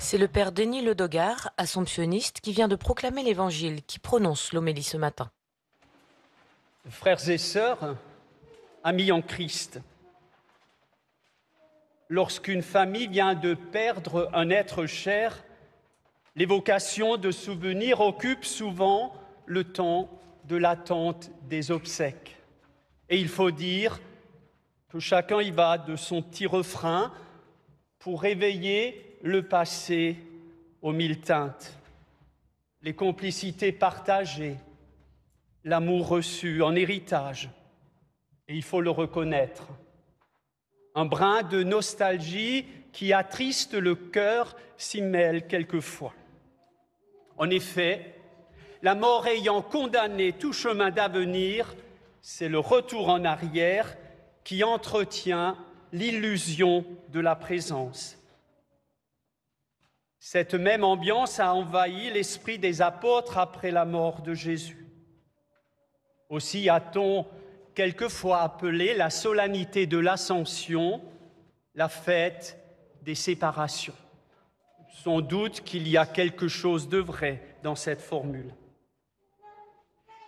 C'est le père Denis Ledogard, assomptionniste, qui vient de proclamer l'Évangile, qui prononce l'homélie ce matin. Frères et sœurs, amis en Christ, lorsqu'une famille vient de perdre un être cher, l'évocation de souvenirs occupe souvent le temps de l'attente des obsèques. Et il faut dire que chacun y va de son petit refrain pour réveiller le passé aux mille teintes, les complicités partagées, l'amour reçu en héritage. Et il faut le reconnaître, un brin de nostalgie qui attriste le cœur s'y mêle quelquefois. En effet, la mort ayant condamné tout chemin d'avenir, c'est le retour en arrière qui entretient l'illusion de la présence. Cette même ambiance a envahi l'esprit des apôtres après la mort de Jésus. Aussi a-t-on quelquefois appelé la solennité de l'Ascension la fête des séparations. Sans doute qu'il y a quelque chose de vrai dans cette formule.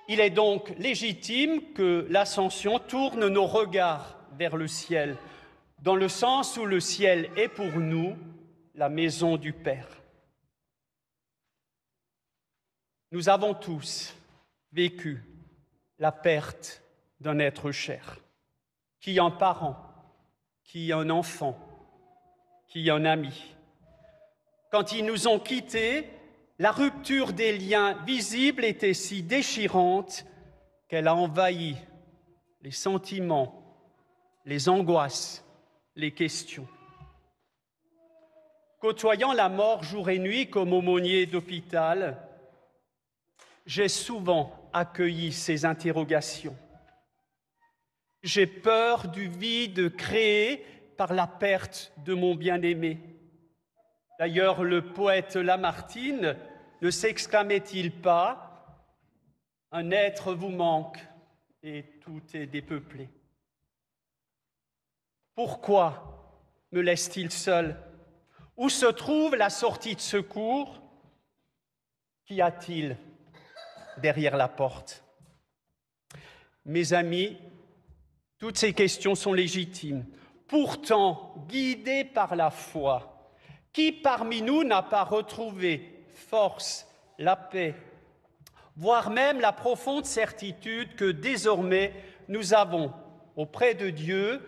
Il est donc légitime que l'Ascension tourne nos regards vers le ciel, dans le sens où le ciel est pour nous la maison du Père. Nous avons tous vécu la perte d'un être cher, qui un parent, qui un enfant, qui un ami. Quand ils nous ont quittés, la rupture des liens visibles était si déchirante qu'elle a envahi les sentiments, les angoisses, les questions. Côtoyant la mort jour et nuit comme aumônier d'hôpital, j'ai souvent accueilli ces interrogations. J'ai peur du vide créé par la perte de mon bien-aimé. D'ailleurs, le poète Lamartine ne s'exclamait-il pas « Un être vous manque et tout est dépeuplé ». Pourquoi me laisse-t-il seul? Où se trouve la sortie de secours? Qu'y a-t-il derrière la porte? Mes amis, toutes ces questions sont légitimes. Pourtant, guidés par la foi, qui parmi nous n'a pas retrouvé force, la paix, voire même la profonde certitude que désormais nous avons auprès de Dieu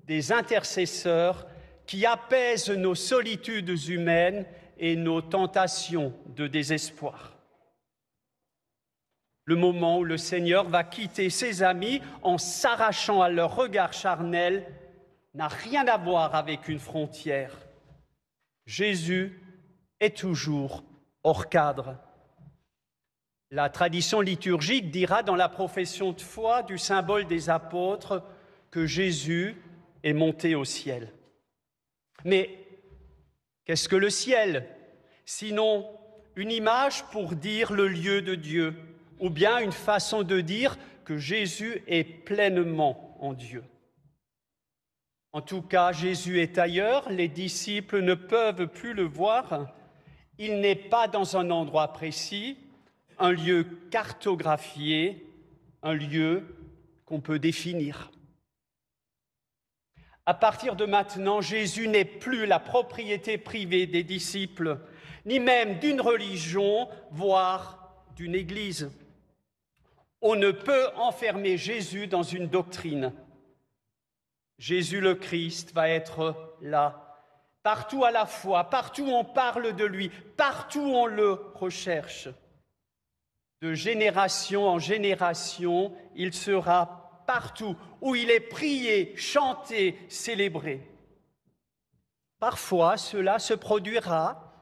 des intercesseurs qui apaisent nos solitudes humaines et nos tentations de désespoir? Le moment où le Seigneur va quitter ses amis en s'arrachant à leur regard charnel n'a rien à voir avec une frontière. Jésus est toujours hors cadre. La tradition liturgique dira dans la profession de foi du symbole des apôtres que Jésus est monté au ciel. Mais qu'est-ce que le ciel? Sinon une image pour dire le lieu de Dieu, ou bien une façon de dire que Jésus est pleinement en Dieu. En tout cas, Jésus est ailleurs, les disciples ne peuvent plus le voir. Il n'est pas dans un endroit précis, un lieu cartographié, un lieu qu'on peut définir. À partir de maintenant, Jésus n'est plus la propriété privée des disciples, ni même d'une religion, voire d'une église. On ne peut enfermer Jésus dans une doctrine. Jésus le Christ va être là, partout à la fois, partout où on parle de lui, partout où on le recherche. De génération en génération, il sera partout où il est prié, chanté, célébré. Parfois, cela se produira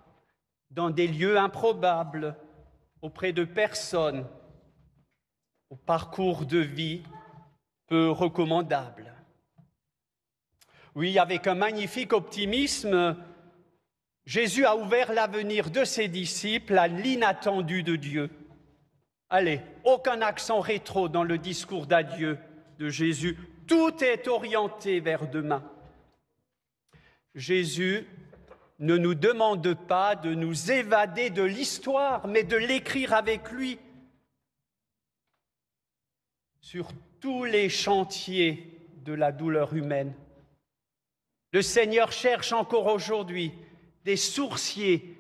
dans des lieux improbables, auprès de personnes, au parcours de vie peu recommandable. Oui, avec un magnifique optimisme, Jésus a ouvert l'avenir de ses disciples à l'inattendu de Dieu. Allez, aucun accent rétro dans le discours d'adieu de Jésus. Tout est orienté vers demain. Jésus ne nous demande pas de nous évader de l'histoire, mais de l'écrire avec lui sur tous les chantiers de la douleur humaine. Le Seigneur cherche encore aujourd'hui des sourciers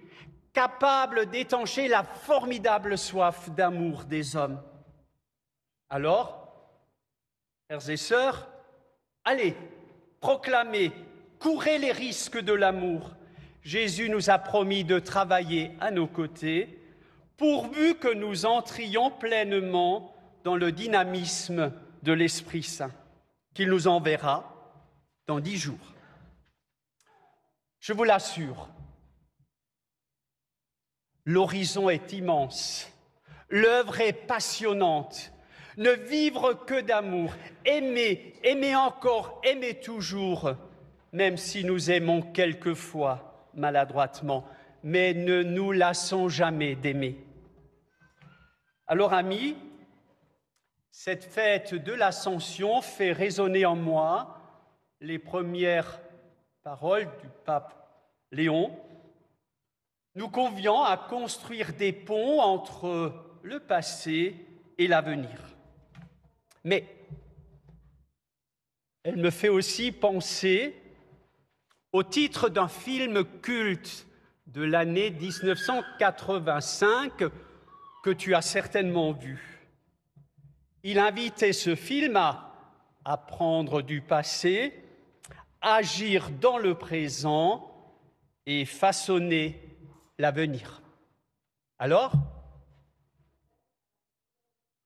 capables d'étancher la formidable soif d'amour des hommes. Alors, frères et sœurs, allez, proclamez, courez les risques de l'amour. Jésus nous a promis de travailler à nos côtés, pourvu que nous entrions pleinement dans le dynamisme de l'Esprit Saint, qu'il nous enverra dans 10 jours. Je vous l'assure, l'horizon est immense, l'œuvre est passionnante. Ne vivre que d'amour, aimer, aimer encore, aimer toujours, même si nous aimons quelquefois maladroitement, mais ne nous lassons jamais d'aimer. Alors, amis, cette fête de l'Ascension fait résonner en moi les premières paroles du pape Léon, nous conviant à construire des ponts entre le passé et l'avenir. Mais elle me fait aussi penser au titre d'un film culte de l'année 1985 que tu as certainement vu. Il invitait ce film à apprendre du passé, agir dans le présent et façonner l'avenir. Alors,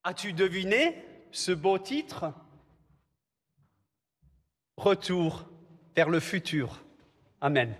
as-tu deviné ce beau titre? Retour vers le futur. Amen.